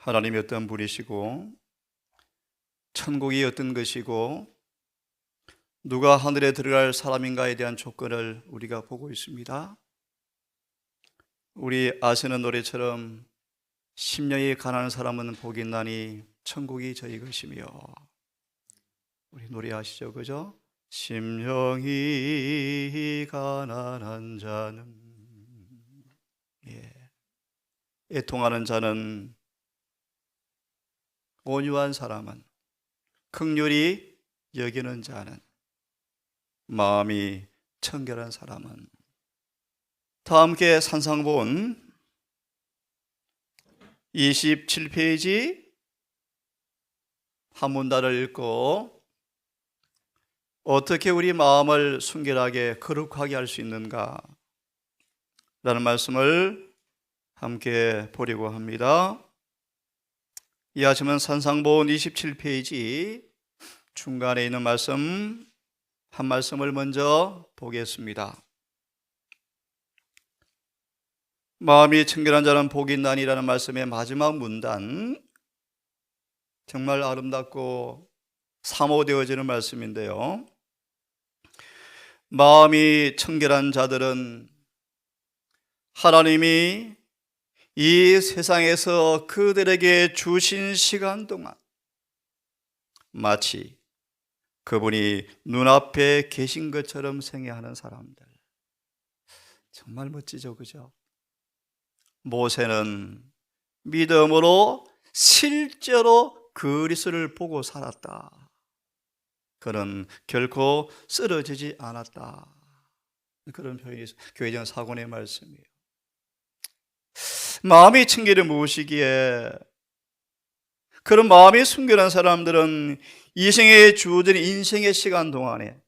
하나님이 어떤 분이시고 천국이 어떤 것이고 누가 하늘에 들어갈 사람인가에 대한 조건을 우리가 보고 있습니다. 우리 아시는 노래처럼 심령이 가난한 사람은 복이 있나니 천국이 저희 것이며, 우리 노래하시죠, 그죠? 심령이 가난한 자는, 애통하는 자는, 온유한 사람은, 긍휼히 여기는 자는, 마음이 청결한 사람은. 다 함께 산상본 27페이지 한 문단을 읽고 어떻게 우리 마음을 순결하게 거룩하게 할 수 있는가 라는 말씀을 함께 보려고 합니다. 이 아침은 산상본 27페이지 중간에 있는 말씀 한 말씀을 먼저 보겠습니다. 마음이 청결한 자는 복이 있나니라는 말씀의 마지막 문단, 정말 아름답고 사모되어지는 말씀인데요, 마음이 청결한 자들은 하나님이 이 세상에서 그들에게 주신 시간 동안 마치 그분이 눈앞에 계신 것처럼 생애하는 사람들. 정말 멋지죠, 그죠? 모세는 믿음으로 실제로 그리스도를 보고 살았다. 그는 결코 쓰러지지 않았다. 그런 표현이 교회전 사권의 말씀이에요. 마음이 청결이 무엇이기에 그런 마음이 순결한 사람들은 이 생에 주어진 인생의 시간 동안에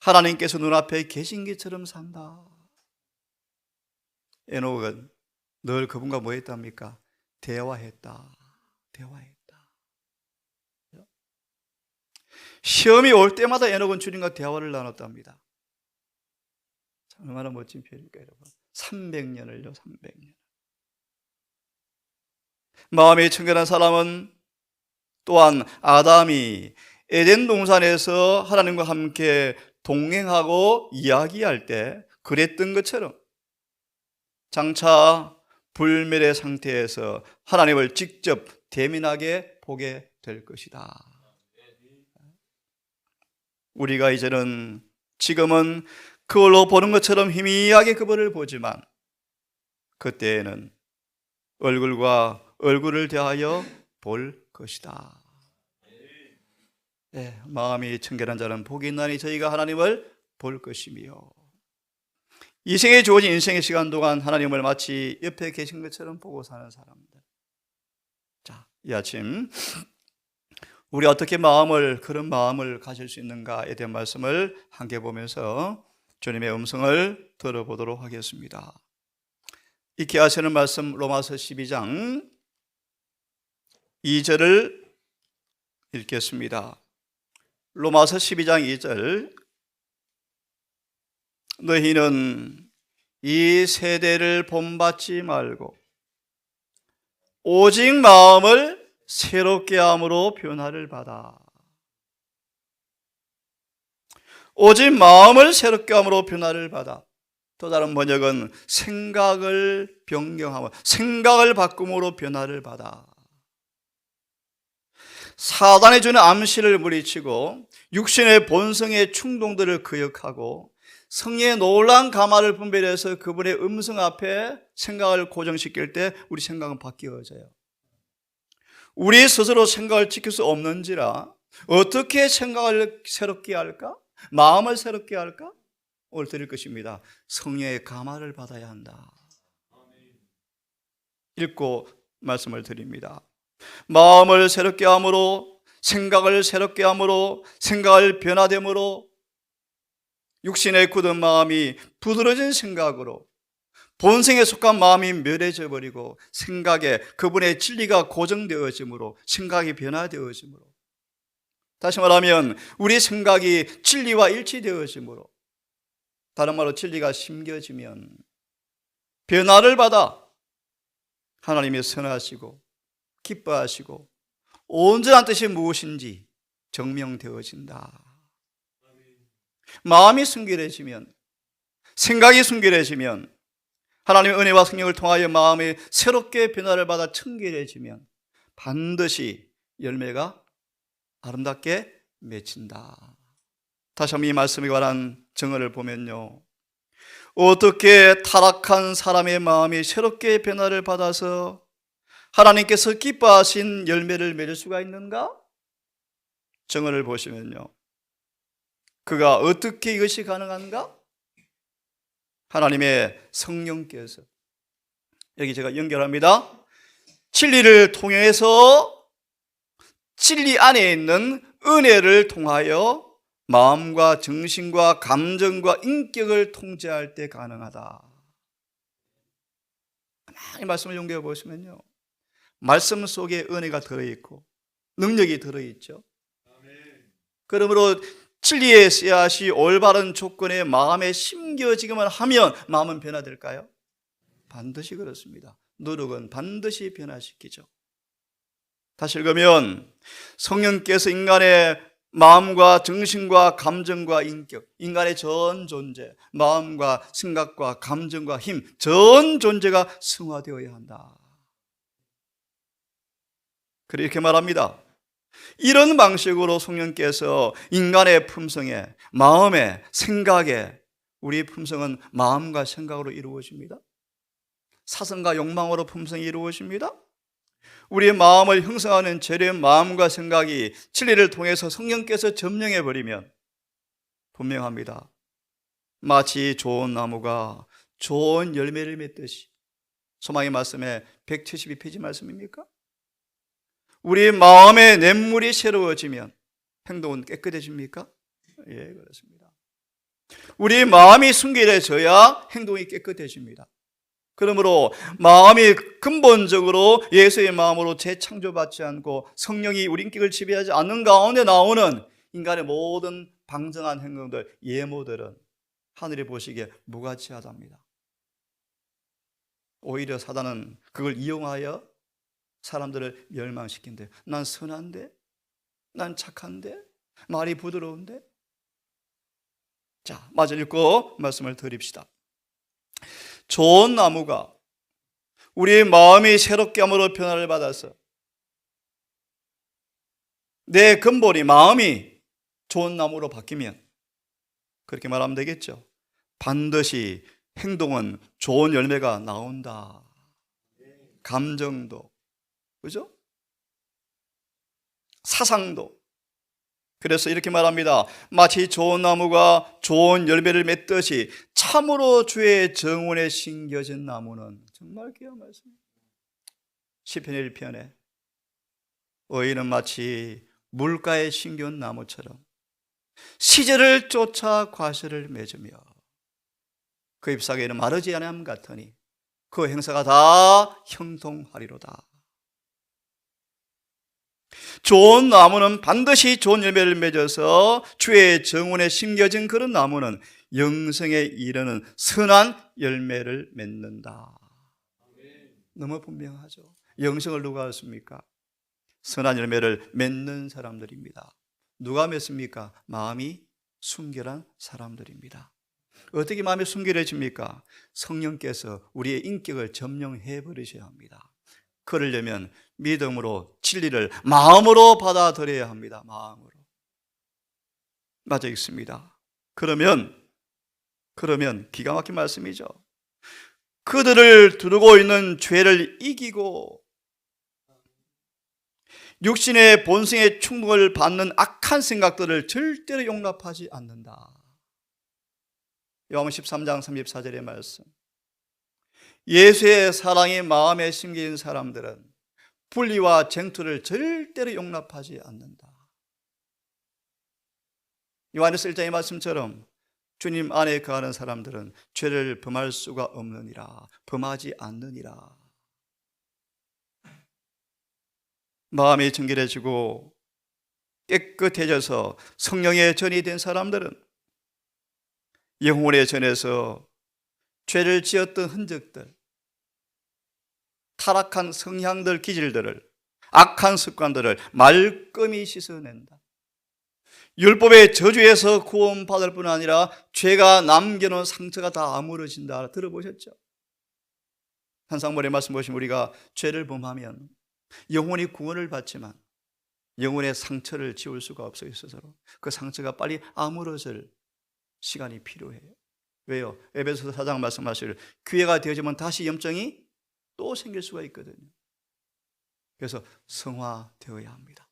하나님께서 눈앞에 계신 것처럼 산다. 에녹은 늘 그분과 뭐 했답니까? 대화했다. 시험이 올 때마다 에녹은 주님과 대화를 나눴답니다. 얼마나 멋진 표현일까요, 여러분? 300년을요, 300년. 마음이 청결한 사람은 또한 아담이 에덴 동산에서 하나님과 함께 동행하고 이야기할 때 그랬던 것처럼 장차 불멸의 상태에서 하나님을 직접 대면하게 보게 될 것이다. 우리가 지금은 그걸로 보는 것처럼 희미하게 그분을 보지만 그때에는 얼굴과 얼굴을 대하여 볼 것이다. 마음이 청결한 자는 복이 있나니 저희가 하나님을 볼 것이며, 이 생에 주어진 인생의 시간 동안 하나님을 마치 옆에 계신 것처럼 보고 사는 사람들. 자, 이 아침 우리 어떻게 그런 마음을 가질 수 있는가에 대한 말씀을 함께 보면서 주님의 음성을 들어보도록 하겠습니다. 익히 아시는 말씀 로마서 12장 2절을 읽겠습니다. 로마서 12장 2절. 너희는 이 세대를 본받지 말고 오직 마음을 새롭게 함으로 변화를 받아. 오직 마음을 새롭게 함으로 변화를 받아. 또 다른 번역은 생각을 변경하며 생각을 바꿈으로 변화를 받아. 사단이 주는 암시를 물리치고 육신의 본성의 충동들을 거역하고 성령의 놀라운 감화를 분별해서 그분의 음성 앞에 생각을 고정시킬 때 우리 생각은 바뀌어져요. 우리 스스로 생각을 지킬 수 없는지라 어떻게 생각을 새롭게 할까? 마음을 새롭게 할까? 오늘 드릴 것입니다. 성령의 감화를 받아야 한다. 읽고 말씀을 드립니다. 마음을 새롭게 함으로, 생각을 새롭게 함으로, 생각을 변화됨으로 육신의 굳은 마음이 부드러진 생각으로 본성에 속한 마음이 멸해져 버리고 생각에 그분의 진리가 고정되어짐으로 생각이 변화되어짐으로, 다시 말하면 우리 생각이 진리와 일치되어짐으로, 다른 말로 진리가 심겨지면 변화를 받아 하나님이 선하시고 기뻐하시고 온전한 뜻이 무엇인지 증명되어진다. 마음이 순결해지면, 생각이 순결해지면, 하나님의 은혜와 성령을 통하여 마음이 새롭게 변화를 받아 청결해지면 반드시 열매가 아름답게 맺힌다. 다시 한번 이 말씀에 관한 증언을 보면요, 어떻게 타락한 사람의 마음이 새롭게 변화를 받아서 하나님께서 기뻐하신 열매를 맺을 수가 있는가? 증언을 보시면요, 그가 어떻게 이것이 가능한가? 하나님의 성령께서, 여기 제가 연결합니다. 진리를 통해서 진리 안에 있는 은혜를 통하여 마음과 정신과 감정과 인격을 통제할 때 가능하다. 이 말씀을 연결해 보시면요, 말씀 속에 은혜가 들어있고 능력이 들어있죠. 그러므로 진리의 씨앗이 올바른 조건에 마음에 심겨지기만 하면 마음은 변화될까요? 반드시 그렇습니다. 노력은 반드시 변화시키죠. 다시 읽으면 성령께서 인간의 마음과 정신과 감정과 인격, 인간의 전 존재, 마음과 생각과 감정과 힘, 전 존재가 승화되어야 한다. 그렇게 말합니다. 이런 방식으로 성령께서 인간의 품성에, 마음에, 생각에, 우리 품성은 마음과 생각으로 이루어집니다. 사성과 욕망으로 품성이 이루어집니다. 우리의 마음을 형성하는 재료의 마음과 생각이 진리를 통해서 성령께서 점령해버리면 분명합니다. 마치 좋은 나무가 좋은 열매를 맺듯이, 소망의 말씀에 172페이지 말씀입니까? 우리 마음의 냇물이 새로워지면 행동은 깨끗해집니까? 예, 그렇습니다. 우리 마음이 순결해져야 행동이 깨끗해집니다. 그러므로 마음이 근본적으로 예수의 마음으로 재창조받지 않고 성령이 우리 인격을 지배하지 않는 가운데 나오는 인간의 모든 방정한 행동들, 예모들은 하늘이 보시기에 무가치하답니다. 오히려 사단은 그걸 이용하여 사람들을 멸망시킨대. 난 선한데? 난 착한데? 말이 부드러운데? 자, 마저 읽고 말씀을 드립시다. 좋은 나무가 우리의 마음이 새롭게 함으로 변화를 받아서 내 근본이, 마음이 좋은 나무로 바뀌면, 그렇게 말하면 되겠죠. 반드시 행동은 좋은 열매가 나온다. 감정도, 그죠? 사상도. 그래서 이렇게 말합니다. 마치 좋은 나무가 좋은 열매를 맺듯이 참으로 주의 정원에 심겨진 나무는, 정말 귀한 말씀입니다. 시편 1편에 의인은 마치 물가에 심겨온 나무처럼 시절을 쫓아 과실을 맺으며 그 잎사귀에는 마르지 아니함 같으니 그 행사가 다 형통하리로다. 좋은 나무는 반드시 좋은 열매를 맺어서 주의 정원에 심겨진 그런 나무는 영생에 이르는 선한 열매를 맺는다. 너무 분명하죠. 영생을 누가 얻습니까? 선한 열매를 맺는 사람들입니다. 누가 맺습니까? 마음이 순결한 사람들입니다. 어떻게 마음이 순결해집니까? 성령께서 우리의 인격을 점령해 버리셔야 합니다. 그러려면 믿음으로 진리를 마음으로 받아들여야 합니다. 마음으로. 맞아 있습니다. 그러면 기가 막힌 말씀이죠. 그들을 두르고 있는 죄를 이기고 육신의 본성의 충동을 받는 악한 생각들을 절대로 용납하지 않는다. 요한복음 13장 34절의 말씀. 예수의 사랑이 마음에 심겨진 사람들은 분리와 쟁투를 절대로 용납하지 않는다. 요한일서 1장의 말씀처럼 주님 안에 거하는 사람들은 죄를 범할 수가 없느니라, 범하지 않느니라. 마음이 정결해지고 깨끗해져서 성령의 전이 된 사람들은 영혼의 전에서 죄를 지었던 흔적들, 타락한 성향들, 기질들을 악한 습관들을 말끔히 씻어낸다. 율법의 저주에서 구원받을 뿐 아니라 죄가 남겨놓은 상처가 다 아물어진다. 들어보셨죠? 한상머리 말씀 보시면 우리가 죄를 범하면 영혼이 구원을 받지만 영혼의 상처를 지울 수가 없어요. 스스로. 그 상처가 빨리 아물어질 시간이 필요해요. 왜요? 에베소서 4장 말씀하시길 기회가 되어지면 다시 염증이 또 생길 수가 있거든요. 그래서 성화되어야 합니다.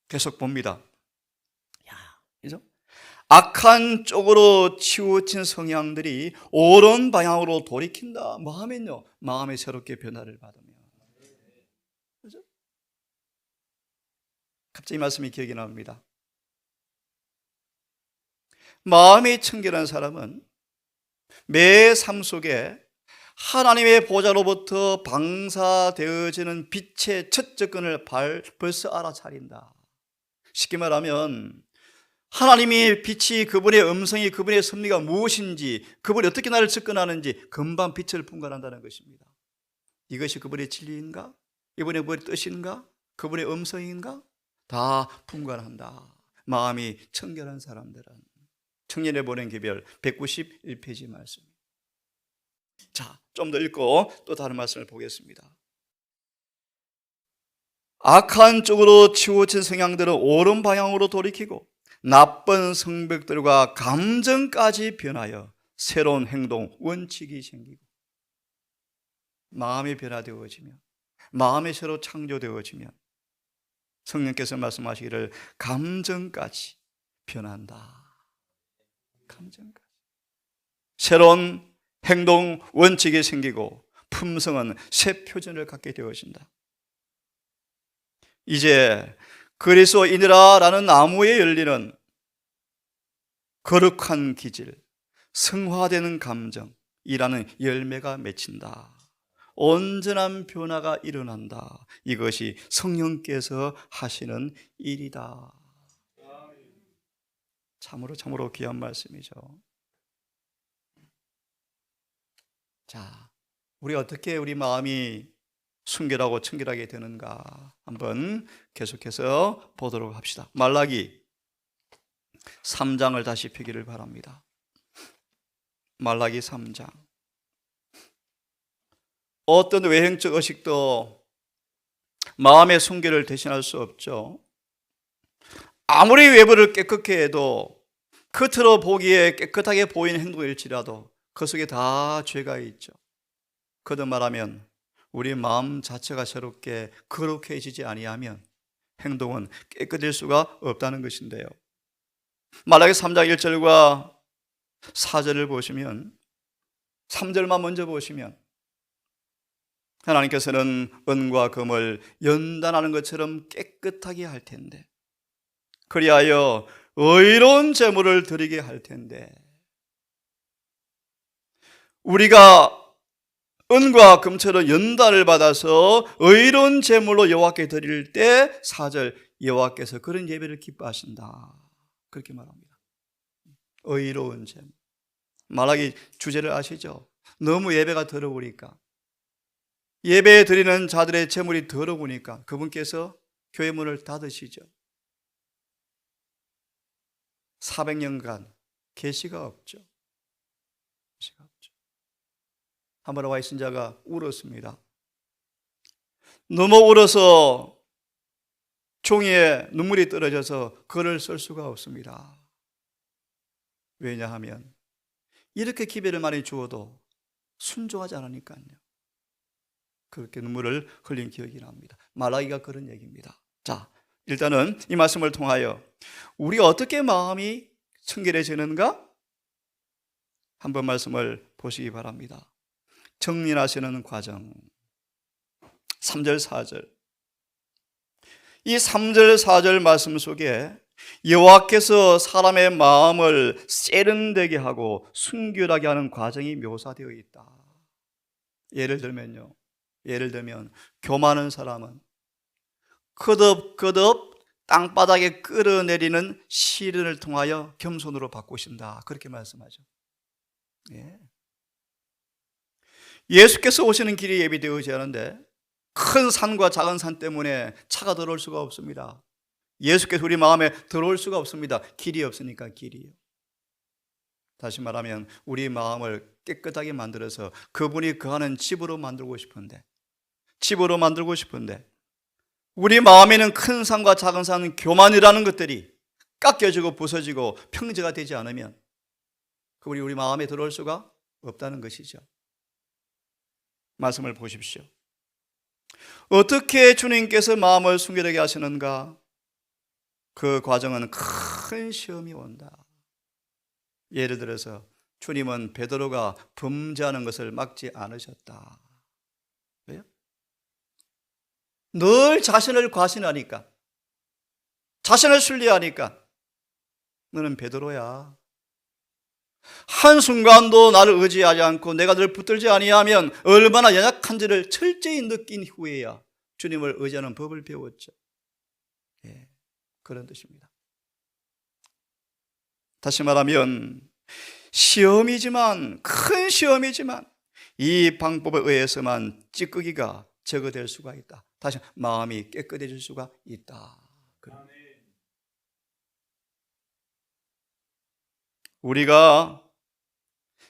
계속 봅니다. 그죠? 악한 쪽으로 치우친 성향들이 옳은 방향으로 돌이킨다. 뭐 하면요? 마음이 새롭게 변화를 받으면. 그죠? 갑자기 말씀이 기억이 납니다. 마음이 청결한 사람은 매 삶 속에 하나님의 보좌로부터 방사되어지는 빛의 첫 접근을 벌써 알아차린다. 쉽게 말하면 하나님의 빛이, 그분의 음성이, 그분의 섭리가 무엇인지, 그분이 어떻게 나를 접근하는지 금방 빛을 분간한다는 것입니다. 이것이 그분의 진리인가? 이분의 뜻인가? 그분의 음성인가? 다 분간한다. 마음이 청결한 사람들은. 청년의 보낸 기별 191페이지 말씀. 자, 좀 더 읽고 또 다른 말씀을 보겠습니다. 악한 쪽으로 치우친 성향들은 옳은 방향으로 돌이키고 나쁜 성벽들과 감정까지 변하여 새로운 행동, 원칙이 생기고 마음이 변화되어지면, 마음이 새로 창조되어지면 성령께서 말씀하시기를 감정까지 변한다. 감정까지. 새로운 행동, 원칙이 생기고 품성은 새 표준을 갖게 되어진다. 이제 그리스도인이라는 나무에 열리는 거룩한 기질, 성화되는 감정이라는 열매가 맺힌다. 온전한 변화가 일어난다. 이것이 성령께서 하시는 일이다. 참으로 귀한 말씀이죠. 자, 우리 어떻게 우리 마음이 순결하고 청결하게 되는가 한번 계속해서 보도록 합시다. 말라기 3장을 다시 펴기를 바랍니다. 말라기 3장. 어떤 외형적 의식도 마음의 순결을 대신할 수 없죠. 아무리 외부를 깨끗게 해도 겉으로 보기에 깨끗하게 보이는 행동일지라도 그 속에 다 죄가 있죠. 거듭 말하면 우리 마음 자체가 새롭게 거룩해지지 아니하면 행동은 깨끗해질 수가 없다는 것인데요. 말라기 3장 1절과 4절을 보시면 3절만 먼저 보시면 하나님께서는 은과 금을 연단하는 것처럼 깨끗하게 할 텐데 그리하여 의로운 제물을 드리게 할 텐데 우리가 은과 금처럼 연단을 받아서 의로운 제물로 여호와께 드릴 때 4절 여호와께서 그런 예배를 기뻐하신다. 그렇게 말합니다. 의로운 제물. 말하기 주제를 아시죠? 너무 예배가 더러우니까 예배 드리는 자들의 제물이 더러우니까 그분께서 교회 문을 닫으시죠. 400년간 계시가 없죠. 계시가 없죠. 한번 와 있은 자가 울었습니다. 너무 울어서 종이에 눈물이 떨어져서 글을 쓸 수가 없습니다. 왜냐하면 이렇게 기회를 많이 주어도 순종하지 않으니까요. 그렇게 눈물을 흘린 기억이 납니다. 말라기가 그런 얘기입니다. 자, 일단은 이 말씀을 통하여 우리 어떻게 마음이 청결해지는가? 한번 말씀을 보시기 바랍니다. 정리하시는 과정 3절 4절 이 3절 4절 말씀 속에 여호와께서 사람의 마음을 세련되게 하고 순결하게 하는 과정이 묘사되어 있다. 예를 들면 교만한 사람은 거듭거듭 땅바닥에 끌어내리는 시련을 통하여 겸손으로 바꾸신다. 그렇게 말씀하죠. 예. 예수께서 오시는 길이 예비되어지 않은데 큰 산과 작은 산 때문에 차가 들어올 수가 없습니다. 예수께서 우리 마음에 들어올 수가 없습니다. 길이 없으니까 길이요. 다시 말하면 우리 마음을 깨끗하게 만들어서 그분이 거하는 집으로 만들고 싶은데 우리 마음에는 큰 산과 작은 산 교만이라는 것들이 깎여지고 부서지고 평지가 되지 않으면 그분이 우리 마음에 들어올 수가 없다는 것이죠. 말씀을 보십시오. 어떻게 주님께서 마음을 순결하게 하시는가? 그 과정은 큰 시험이 온다. 예를 들어서 주님은 베드로가 범죄하는 것을 막지 않으셨다. 왜요? 늘 자신을 과신하니까, 자신을 순리하니까 너는 베드로야. 한순간도 나를 의지하지 않고 내가 늘 붙들지 아니하면 얼마나 연약한지를 철저히 느낀 후에야 주님을 의지하는 법을 배웠죠. 예, 그런 뜻입니다. 다시 말하면 시험이지만, 큰 시험이지만 이 방법에 의해서만 찌꺼기가 제거될 수가 있다. 다시 마음이 깨끗해질 수가 있다. 우리가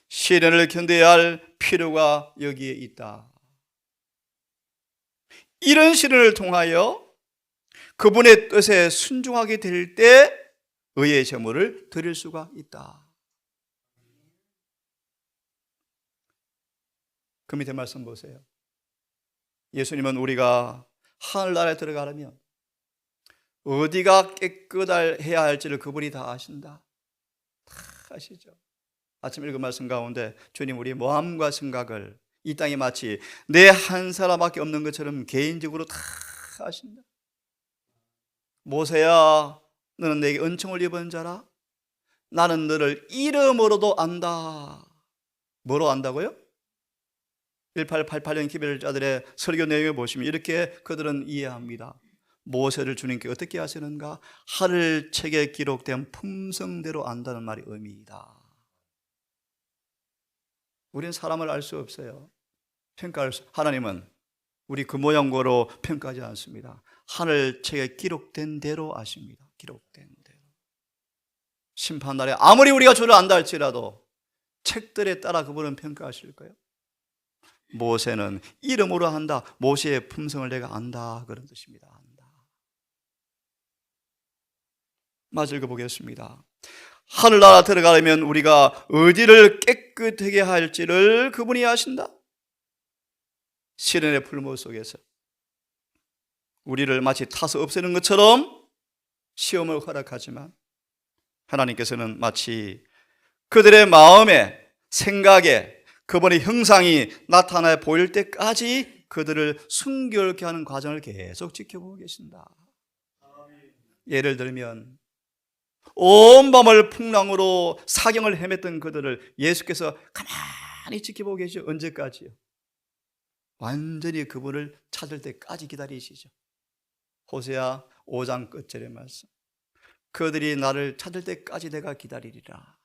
시련을 견뎌야 할 필요가 여기에 있다. 이런 시련을 통하여 그분의 뜻에 순종하게 될 때 의의 제물을 드릴 수가 있다. 그 밑에 말씀 보세요. 예수님은 우리가 하늘나라에 들어가려면 어디가 깨끗해야 할지를 그분이 다 아신다. 다 아시죠? 아침 읽은 말씀 가운데 주님 우리 마음과 생각을 이 땅에 마치 내 한 사람밖에 없는 것처럼 개인적으로 다 아신다. 모세야, 너는 내게 은총을 입은 자라. 나는 너를 이름으로도 안다. 뭐로 안다고요? 1888년 기별자들의 설교 내용을 보시면 이렇게 그들은 이해합니다. 모세를 주님께 어떻게 하시는가? 하늘책에 기록된 품성대로 안다는 말이 의미이다. 우리는 사람을 알 수 없어요. 평가할 수, 하나님은 우리 그 모양고로 평가하지 않습니다. 하늘책에 기록된 대로 아십니다. 기록된 대로. 심판날에 아무리 우리가 주를 안다 할지라도 책들에 따라 그분은 평가하실 거예요. 모세는 이름으로 한다. 모세의 품성을 내가 안다. 그런 뜻입니다. 안다. 마저 읽어보겠습니다. 하늘나라 들어가려면 우리가 어디를 깨끗하게 할지를 그분이 아신다. 시련의 풀무 속에서 우리를 마치 타서 없애는 것처럼 시험을 허락하지만 하나님께서는 마치 그들의 마음에, 생각에 그분의 형상이 나타나 보일 때까지 그들을 순결케 하는 과정을 계속 지켜보고 계신다. 예를 들면 온 밤을 풍랑으로 사경을 헤맸던 그들을 예수께서 가만히 지켜보고 계시죠. 언제까지요? 완전히 그분을 찾을 때까지 기다리시죠. 호세아 5장 끝절의 말씀. 그들이 나를 찾을 때까지 내가 기다리리라.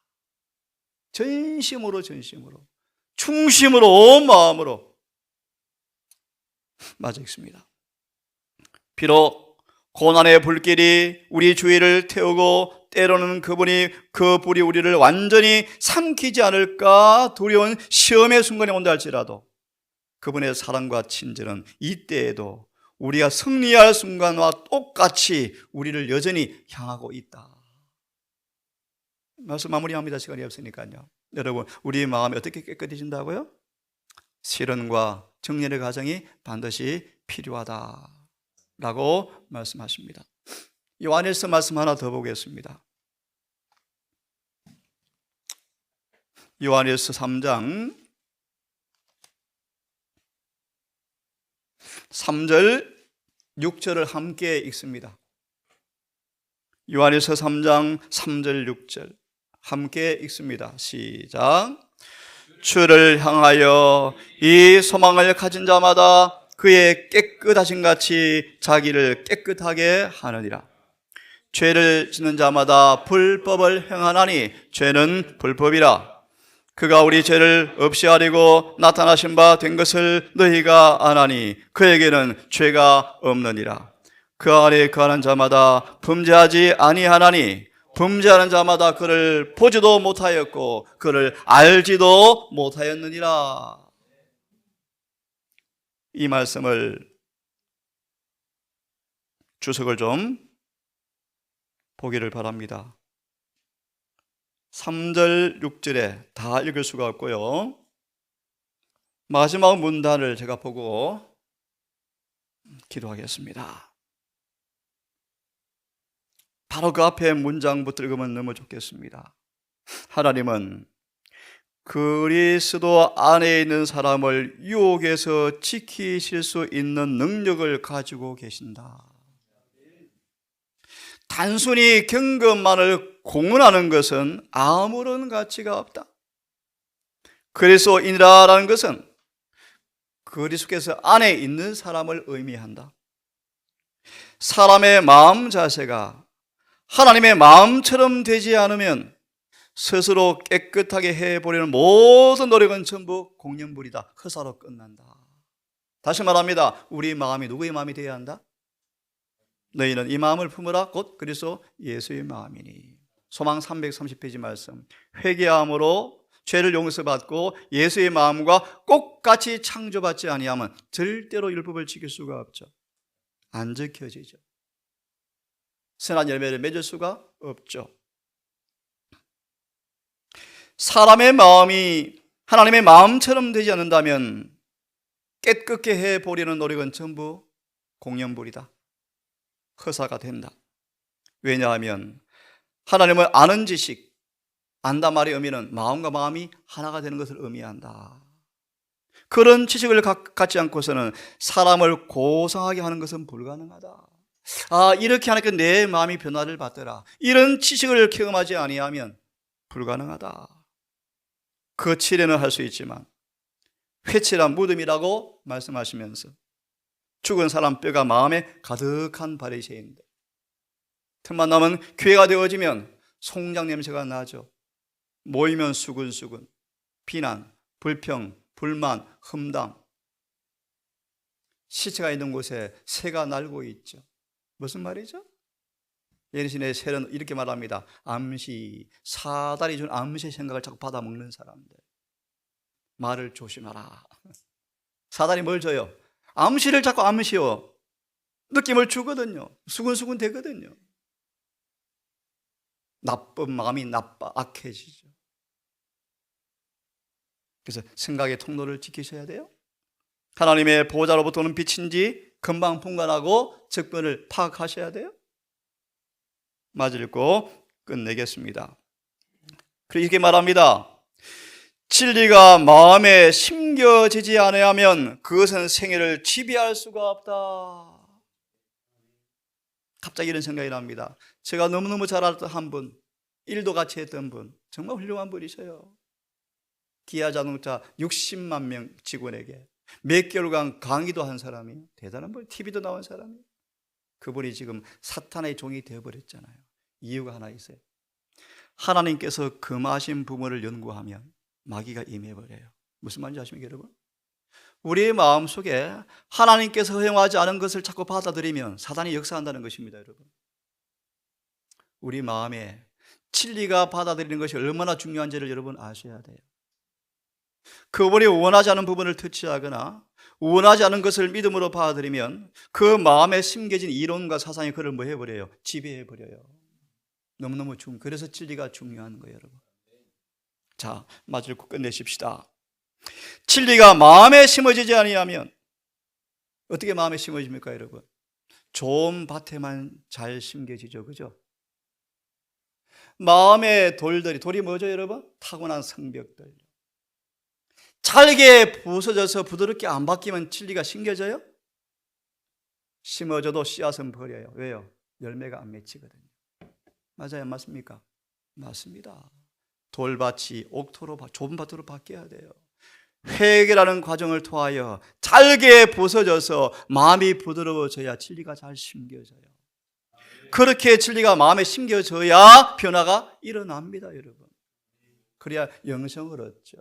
전심으로 충심으로 온 마음으로. 맞아 있습니다. 비록 고난의 불길이 우리 주위를 태우고 때로는 그분이 그 불이 우리를 완전히 삼키지 않을까 두려운 시험의 순간이 온다 할지라도 그분의 사랑과 친절은 이때에도 우리가 승리할 순간과 똑같이 우리를 여전히 향하고 있다. 말씀 마무리합니다. 시간이 없으니까요. 여러분, 우리 마음이 어떻게 깨끗해진다고요? 시련과 정렬의 과정이 반드시 필요하다라고 말씀하십니다. 요한일서 말씀 하나 더 보겠습니다. 요한일서 3장 3절 6절을 함께 읽습니다. 요한일서 3장 3절 6절 함께 읽습니다. 시작. 주를 향하여 이 소망을 가진 자마다 그의 깨끗하신 같이 자기를 깨끗하게 하느니라. 죄를 짓는 자마다 불법을 행하나니 죄는 불법이라. 그가 우리 죄를 없이 하려고 나타나신 바 된 것을 너희가 아나니 그에게는 죄가 없느니라. 그 안에 거하는 자마다 범죄하지 아니하나니 범죄하는 자마다 그를 보지도 못하였고 그를 알지도 못하였느니라. 이 말씀을 주석을 좀 보기를 바랍니다. 3절, 6절에 다 읽을 수가 없고요. 마지막 문단을 제가 보고 기도하겠습니다. 바로 그 앞에 문장부터 읽으면 너무 좋겠습니다. 하나님은 그리스도 안에 있는 사람을 유혹에서 지키실 수 있는 능력을 가지고 계신다. 단순히 경건만을 공언하는 것은 아무런 가치가 없다. 그리스도인이라는 것은 그리스도께서 안에 있는 사람을 의미한다. 사람의 마음 자세가 하나님의 마음처럼 되지 않으면 스스로 깨끗하게 해보려는 모든 노력은 전부 공연불이다. 허사로 끝난다. 다시 말합니다. 우리 마음이 누구의 마음이 되어야 한다? 너희는 이 마음을 품으라 곧 그리스도 예수의 마음이니. 소망 330페이지 말씀. 회개함으로 죄를 용서받고 예수의 마음과 똑같이 창조받지 아니하면 절대로 율법을 지킬 수가 없죠. 안 지켜지죠. 선한 열매를 맺을 수가 없죠. 사람의 마음이 하나님의 마음처럼 되지 않는다면 깨끗게 해보려는 노력은 전부 공연불이다. 허사가 된다. 왜냐하면 하나님을 아는 지식, 안다 말의 의미는 마음과 마음이 하나가 되는 것을 의미한다. 그런 지식을 갖지 않고서는 사람을 고상하게 하는 것은 불가능하다. 이렇게 하니까 내 마음이 변화를 받더라. 이런 지식을 경험하지 아니하면 불가능하다. 거칠에는 할 수 있지만 회칠한 무덤이라고 말씀하시면서 죽은 사람 뼈가 마음에 가득한 바리새인들, 틈만 나면 교회가 되어지면 송장 냄새가 나죠. 모이면 수근수근, 비난, 불평, 불만, 흠담. 시체가 있는 곳에 새가 날고 있죠. 무슨 말이죠? 예수님의 새는 이렇게 말합니다. 암시, 사단이 준 암시의 생각을 자꾸 받아먹는 사람들. 말을 조심하라. 사단이 뭘 줘요? 암시를 자꾸 암시요. 느낌을 주거든요. 수근수근 되거든요. 나쁜 마음이 악해지죠. 그래서 생각의 통로를 지키셔야 돼요. 하나님의 보호자로부터 오는 빛인지 금방 분간하고 적변을 파악하셔야 돼요. 마저 읽고 끝내겠습니다. 이렇게 말합니다. 진리가 마음에 심겨지지 않으면 그것은 생애를 지배할 수가 없다. 갑자기 이런 생각이 납니다. 제가 너무너무 잘 알던 한 분, 일도 같이 했던 분, 정말 훌륭한 분이셔요. 기아자동차 60만 명 직원에게 몇 개월간 강의도 한 사람이, 대단한 분, TV도 나온 사람이. 그분이 지금 사탄의 종이 되어버렸잖아요. 이유가 하나 있어요. 하나님께서 금하신 부분을 연구하면 마귀가 임해버려요. 무슨 말인지 아십니까 여러분? 우리의 마음속에 하나님께서 허용하지 않은 것을 자꾸 받아들이면 사단이 역사한다는 것입니다. 여러분, 우리 마음에 진리가 받아들이는 것이 얼마나 중요한지를 여러분 아셔야 돼요. 그분이 원하지 않은 부분을 터치하거나 원하지 않은 것을 믿음으로 받아들이면 그 마음에 심겨진 이론과 사상이 그를 뭐 해버려요? 지배해버려요. 너무너무 그래서 진리가 중요한 거예요. 여러분, 자, 마저 읽고 끝내십시다. 진리가 마음에 심어지지 아니하면 어떻게 마음에 심어집니까 여러분? 좋은 밭에만 잘 심겨지죠. 그죠? 마음의 돌이 뭐죠 여러분? 타고난 성벽들. 잘게 부서져서 부드럽게 안 바뀌면 진리가 심겨져요? 심어져도 씨앗은 버려요. 왜요? 열매가 안 맺히거든요. 맞아요? 맞습니까? 맞습니다. 돌밭이 옥토로, 좁은 밭으로 바뀌어야 돼요. 회개라는 과정을 통하여 잘게 부서져서 마음이 부드러워져야 진리가 잘 심겨져요. 그렇게 진리가 마음에 심겨져야 변화가 일어납니다. 여러분, 그래야 영생을 얻죠.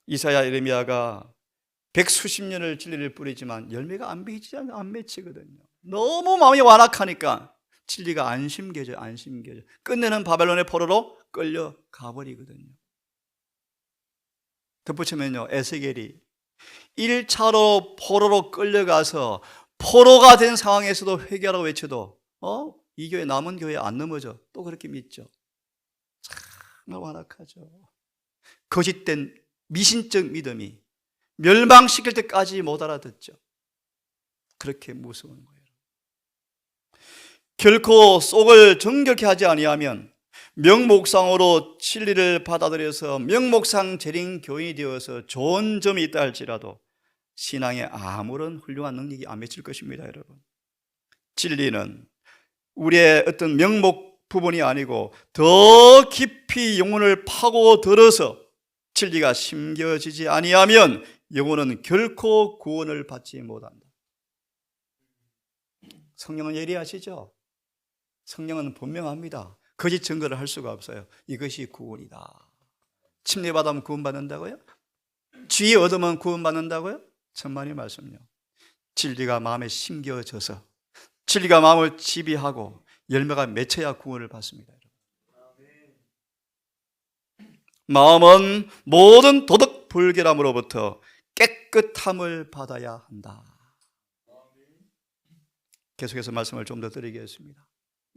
이사야, 예레미야가 백수십 년을 진리를 뿌리지만 열매가 안 맺히거든요. 너무 마음이 완악하니까 진리가 안 심겨져요. 끝내는 바벨론의 포로로 끌려가 버리거든요. 덧붙이면요, 에스겔이 1차로 포로로 끌려가서 포로가 된 상황에서도 회개하라고 외쳐도 이 교회, 남은 교회 안 넘어져. 또 그렇게 믿죠. 정말 완악하죠. 거짓된 미신적 믿음이 멸망시킬 때까지 못 알아듣죠. 그렇게 무서운 거예요. 결코 속을 정결케 하지 아니하면 명목상으로 진리를 받아들여서 명목상 재림 교인이 되어서 좋은 점이 있다 할지라도 신앙에 아무런 훌륭한 능력이 안 맺힐 것입니다, 여러분. 진리는 우리의 어떤 명목 부분이 아니고 더 깊이 영혼을 파고들어서 진리가 심겨지지 아니하면 영혼은 결코 구원을 받지 못한다. 성령은 예리하시죠? 성령은 분명합니다. 거짓 증거를 할 수가 없어요. 이것이 구원이다. 침례받으면 구원받는다고요? 주의 얻으면 구원받는다고요? 천만의 말씀요. 진리가 마음에 심겨져서 진리가 마음을 지배하고 열매가 맺혀야 구원을 받습니다. 마음은 모든 도덕 불결함으로부터 깨끗함을 받아야 한다. 계속해서 말씀을 좀 더 드리겠습니다.